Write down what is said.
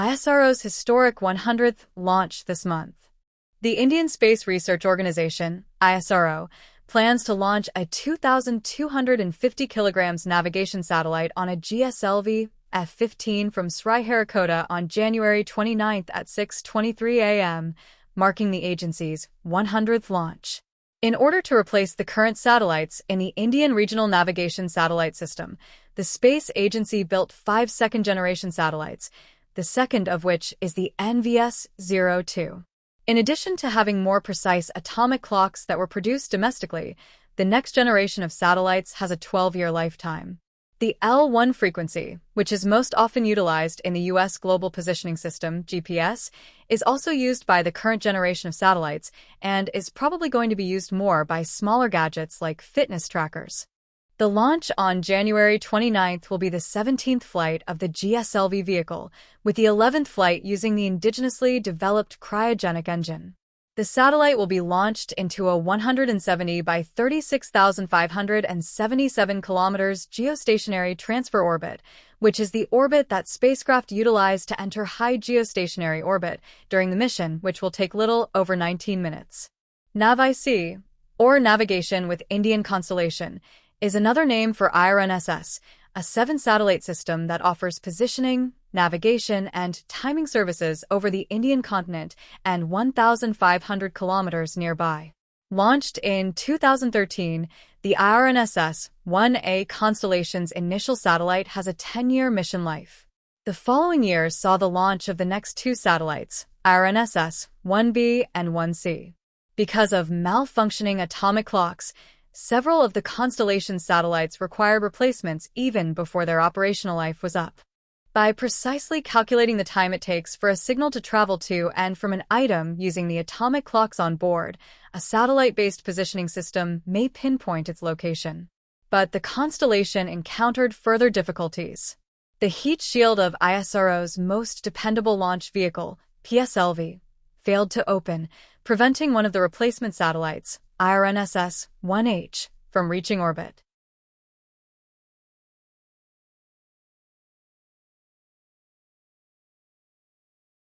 ISRO's historic 100th launch this month. The Indian Space Research Organization, ISRO, plans to launch a 2,250 kilograms navigation satellite on a GSLV F-15 from Sriharikota on January 29 at 6:23 a.m., marking the agency's 100th launch. In order to replace the current satellites in the Indian Regional Navigation Satellite System, the space agency built 5 second-generation satellites, the second of which is the NVS-02. In addition to having more precise atomic clocks that were produced domestically, the next generation of satellites has a 12-year lifetime. The L1 frequency, which is most often utilized in the U.S. Global Positioning System, GPS, is also used by the current generation of satellites and is probably going to be used more by smaller gadgets like fitness trackers. The launch on January 29th will be the 17th flight of the GSLV vehicle, with the 11th flight using the indigenously developed cryogenic engine. The satellite will be launched into a 170 by 36,577 kilometers geostationary transfer orbit, which is the orbit that spacecraft utilize to enter high geostationary orbit during the mission, which will take little over 19 minutes. NAVIC, or Navigation with Indian Constellation, is another name for IRNSS, a 7-satellite system that offers positioning, navigation, and timing services over the Indian continent and 1,500 kilometers nearby. Launched in 2013, the IRNSS-1A constellation's initial satellite has a 10-year mission life. The following years saw the launch of the next 2 satellites, IRNSS-1B and 1C. Because of malfunctioning atomic clocks, several of the constellation's satellites required replacements even before their operational life was up. By precisely calculating the time it takes for a signal to travel to and from an item using the atomic clocks on board, a satellite-based positioning system may pinpoint its location. But the constellation encountered further difficulties. The heat shield of ISRO's most dependable launch vehicle, PSLV, failed to open, preventing one of the replacement satellites, IRNSS-1H, from reaching orbit.